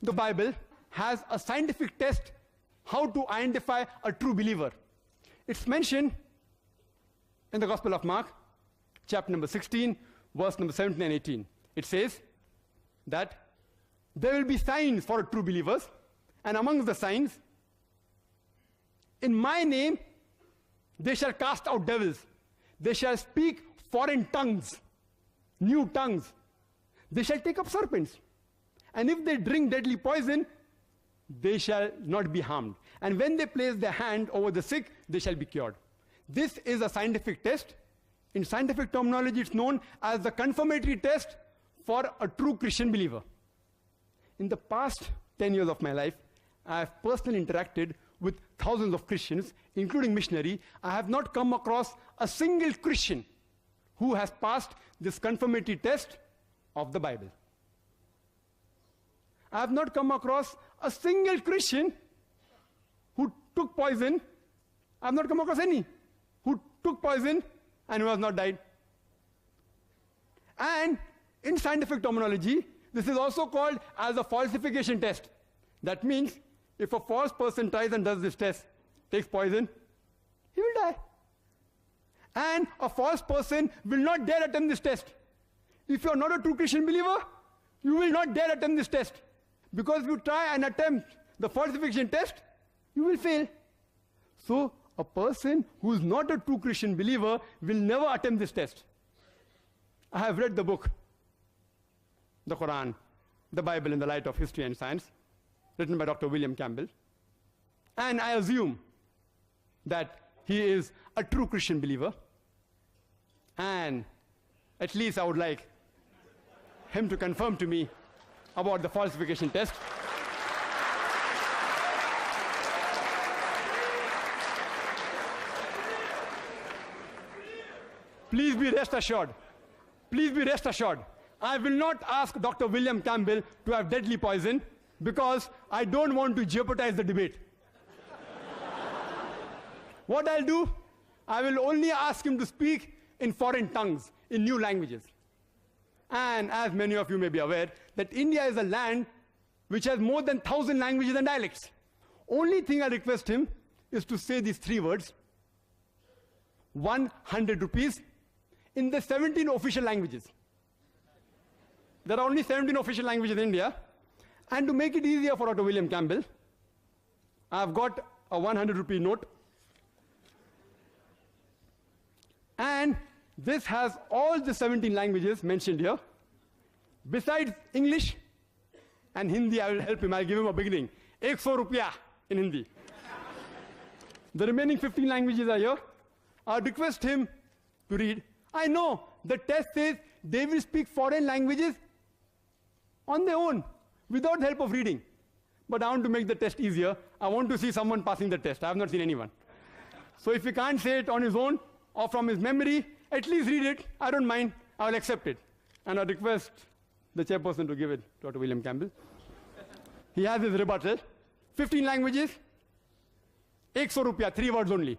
the Bible has a scientific test how to identify a true believer. It's mentioned in the Gospel of Mark, chapter number 16, verse number 17 and 18. It says that there will be signs for true believers, and amongst the signs, in my name, they shall cast out devils. They shall speak foreign tongues, new tongues. They shall take up serpents. And if they drink deadly poison, they shall not be harmed. And when they place their hand over the sick, they shall be cured. This is a scientific test. In scientific terminology, it's known as the confirmatory test for a true Christian believer. In the past 10 years of my life, I have personally interacted with thousands of Christians, including missionaries. I have not come across a single Christian who has passed this confirmatory test of the Bible. I have not come across a single Christian who took poison. I have not come across any who took poison and who has not died. And in scientific terminology, this is also called as a falsification test. That means if a false person tries and does this test, takes poison, he will die. And a false person will not dare attempt this test. If you are not a true Christian believer, you will not dare attempt this test. Because if you try and attempt the falsification test, you will fail. So a person who is not a true Christian believer will never attempt this test. I have read the book, the Quran, the Bible in the Light of History and Science, written by Dr. Wiliam Campbell. And I assume that he is a true Christian believer. And at least I would like him to confirm to me about the falsification test. Please be rest assured. Please be rest assured. I will not ask Dr. Wiliam Campbell to have deadly poison because I don't want to jeopardize the debate. What I'll do, I will only ask him to speak in foreign tongues, in new languages. And as many of you may be aware, that India is a land which has more than 1,000 languages and dialects. Only thing I request him is to say these three words, 100 rupees, in the 17 official languages. There are only 17 official languages in India. And to make it easier for Dr. Wiliam Campbell, I've got a 100 rupee note. And this has all the 17 languages mentioned here. Besides English and Hindi, I will help him. I'll give him a beginning. 100 rupiah in Hindi. The remaining 15 languages are here. I'll request him to read. I know the test says they will speak foreign languages on their own, without help of reading. But I want to make the test easier. I want to see someone passing the test. I have not seen anyone. So if he can't say it on his own or from his memory, at least read it. I don't mind. I will accept it. And I request the chairperson to give it to Dr. Wiliam Campbell. He has his rebuttal. 15 languages, 100 rupiah, 3 words only.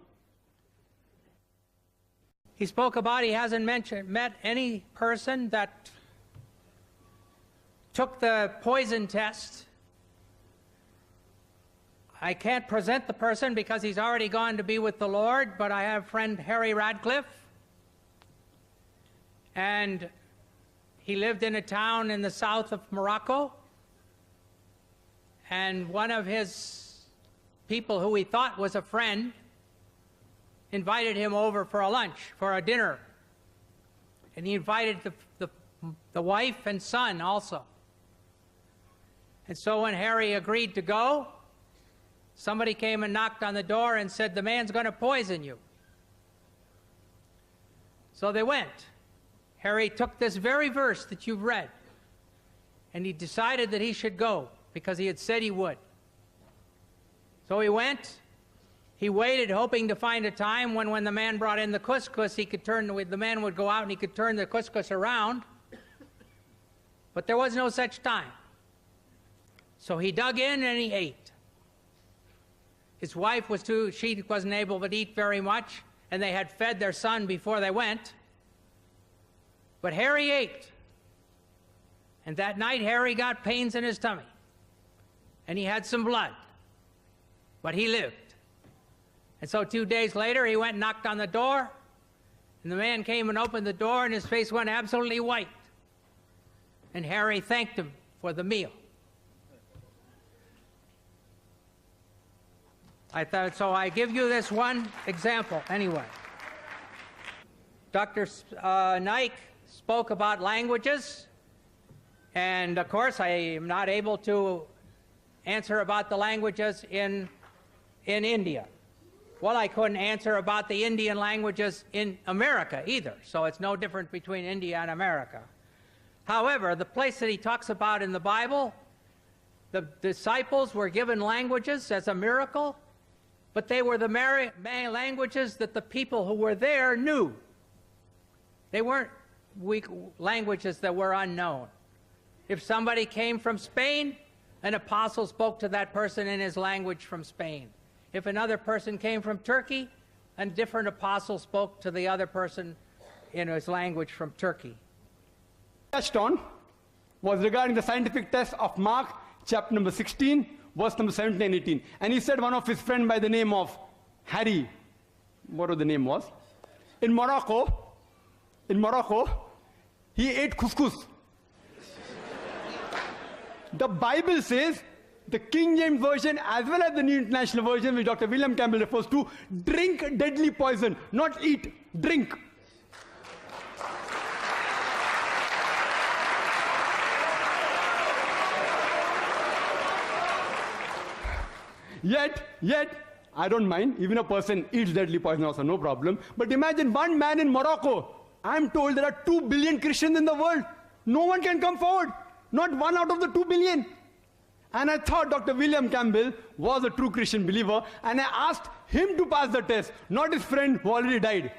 He spoke about he hasn't met any person that took the poison test. I can't present the person because he's already gone to be with the Lord, but I have friend Harry Radcliffe, and he lived in a town in the south of Morocco, and one of his people who he thought was a friend invited him over for a lunch, for a dinner, and he invited the wife and son also. And so when Harry agreed to go, somebody came and knocked on the door and said, the man's going to poison you. So they went. Harry took this very verse that you've read, and he decided that he should go because he had said he would. So he went. He waited, hoping to find a time when the man brought in the couscous, he could turn, the man would go out and he could turn the couscous around. But there was no such time. So he dug in and he ate. His wife was she wasn't able to eat very much, and they had fed their son before they went. But Harry ate. And that night, Harry got pains in his tummy. and he had some blood, but he lived. And so 2 days later, he went and knocked on the door, and the man came and opened the door, and his face went absolutely white. And Harry thanked him for the meal. So I give you this one example anyway. Dr. Nike spoke about languages, and of course I am not able to answer about the languages in India. Well, I couldn't answer about the Indian languages in America either, so it's no different between India and America. However, the place that he talks about in the Bible, the disciples were given languages as a miracle, but they were the languages that the people who were there knew. They weren't weak languages that were unknown. If somebody came from Spain, an apostle spoke to that person in his language from Spain. If another person came from Turkey, a different apostle spoke to the other person in his language from Turkey. Touched on was regarding the scientific test of Mark, chapter number 16, verse number 17 and 18. And he said one of his friends by the name of Harry, whatever the name was, in Morocco, he ate couscous. The Bible says, the King James Version as well as the New International Version, which Dr. William Campbell refers to, drink deadly poison, not eat, drink. Yet, I don't mind, even a person eats deadly poison also, no problem. But imagine one man in Morocco. I'm told there are 2 billion Christians in the world. No one can come forward. Not one out of the 2 billion. And I thought Dr. William Campbell was a true Christian believer, and I asked him to pass the test, not his friend who already died.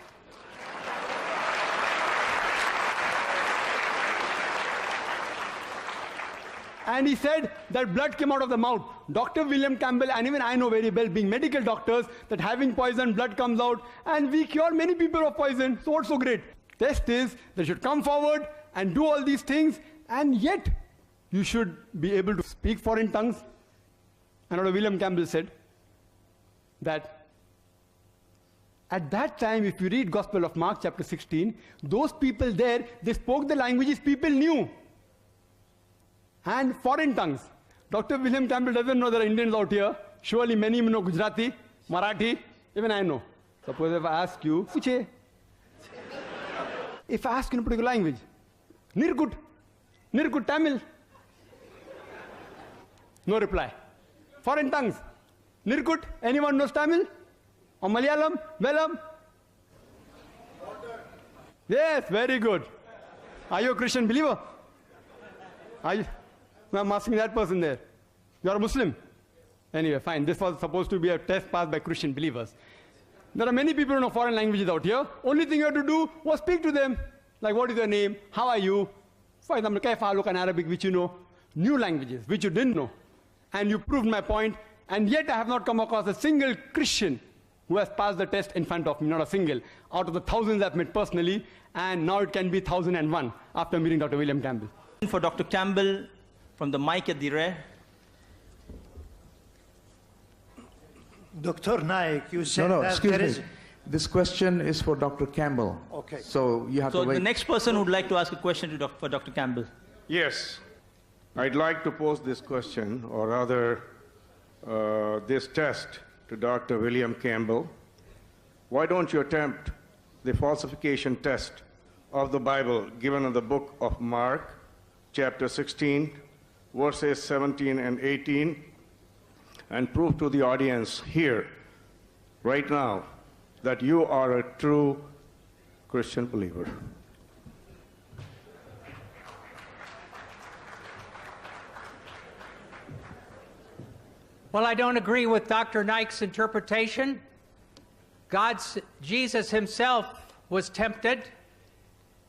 And he said that blood came out of the mouth. Dr. William Campbell, and even I know very well, being medical doctors, that having poison, blood comes out, and we cure many people of poison, so what's so great? Test is, they should come forward and do all these things, and yet you should be able to speak foreign tongues. And Dr. William Campbell said that at that time, if you read Gospel of Mark chapter 16, those people there, they spoke the languages people knew. And foreign tongues. Dr. William Campbell doesn't know there are Indians out here. Surely many know Gujarati, Marathi, even I know. Suppose if I ask you, Puche. If I ask you in a particular language, Nirgut Tamil. No reply. Foreign tongues. Nirgut, anyone knows Tamil? Or Malayalam? Velam? Yes, very good. Are you a Christian believer? Are you? I'm asking that person there. You are a Muslim? Anyway, fine. This was supposed to be a test passed by Christian believers. There are many people who know foreign languages out here. Only thing you have to do was speak to them. Like, what is your name? How are you? For example, Kaifa Aluk in Arabic, which you know. New languages, which you didn't know. And you proved my point. And yet I have not come across a single Christian who has passed the test in front of me. Not a single. Out of the thousands I've met personally. And now it can be 1001 after meeting Dr. William Campbell. For Dr. Campbell, from the mic at the rear. Dr. Naik, you said No, that excuse there me. is... This question is for Dr. Campbell. Okay. So you have to So wait. the next person who would like to ask a question for Dr. Campbell. Yes, I'd like to pose this question, or rather this test to Dr. William Campbell. Why don't you attempt the falsification test of the Bible given in the book of Mark, chapter 16, verses 17 and 18, and prove to the audience here, right now, that you are a true Christian believer. Well, I don't agree with Dr. Naik's interpretation. Jesus himself was tempted,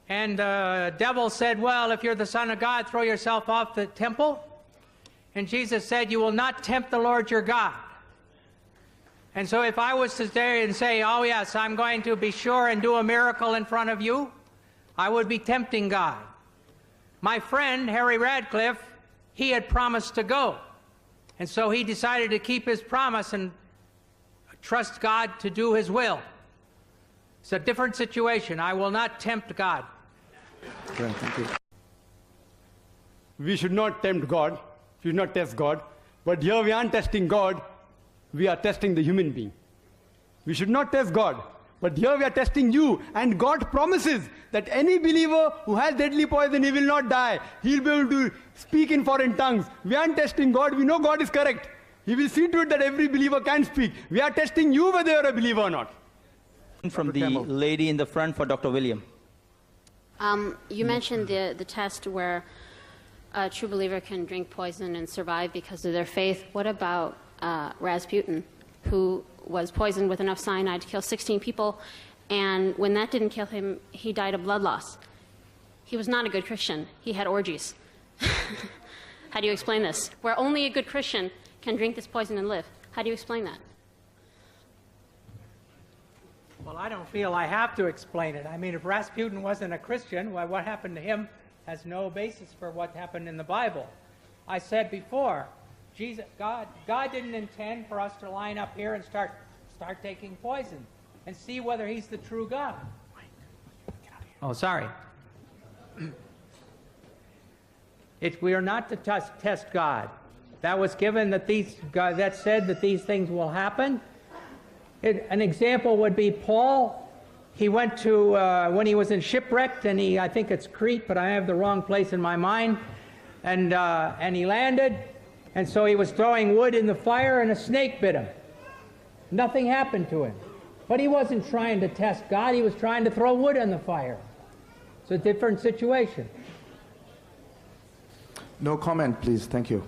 and the devil said, well, if you're the Son of God, throw yourself off the temple. And Jesus said, you will not tempt the Lord your God. And so if I was to stay and say, oh yes, I'm going to be sure and do a miracle in front of you, I would be tempting God. My friend, Harry Radcliffe, he had promised to go. And so he decided to keep his promise and trust God to do his will. It's a different situation. I will not tempt God. Okay, thank you. We should not tempt God, we should not test God, but here we aren't testing God, we are testing the human being. We should not test God, but here we are testing you, and God promises that any believer who has deadly poison, he will not die. He'll be able to speak in foreign tongues. We aren't testing God, we know God is correct. He will see to it that every believer can speak. We are testing you whether you're a believer or not. From the lady in the front for Dr. William. You mentioned the test where a true believer can drink poison and survive because of their faith. What about Rasputin, who was poisoned with enough cyanide to kill 16 people, and when that didn't kill him, he died of blood loss? He was not a good Christian. He had orgies. How do you explain this? Where only a good Christian can drink this poison and live. How do you explain that? Well, I don't feel I have to explain it. I mean, if Rasputin wasn't a Christian, well, what happened to him has no basis for what happened in the Bible. I said before, God didn't intend for us to line up here and start taking poison and see whether he's the true God. Oh, sorry. We are not to test God. That was given that that said that these things will happen. An example would be Paul. He went to, when he was in shipwrecked, and I think it's Crete, but I have the wrong place in my mind, and he landed, and so he was throwing wood in the fire, and a snake bit him. Nothing happened to him. But he wasn't trying to test God, he was trying to throw wood in the fire. It's a different situation. No comment, please. Thank you.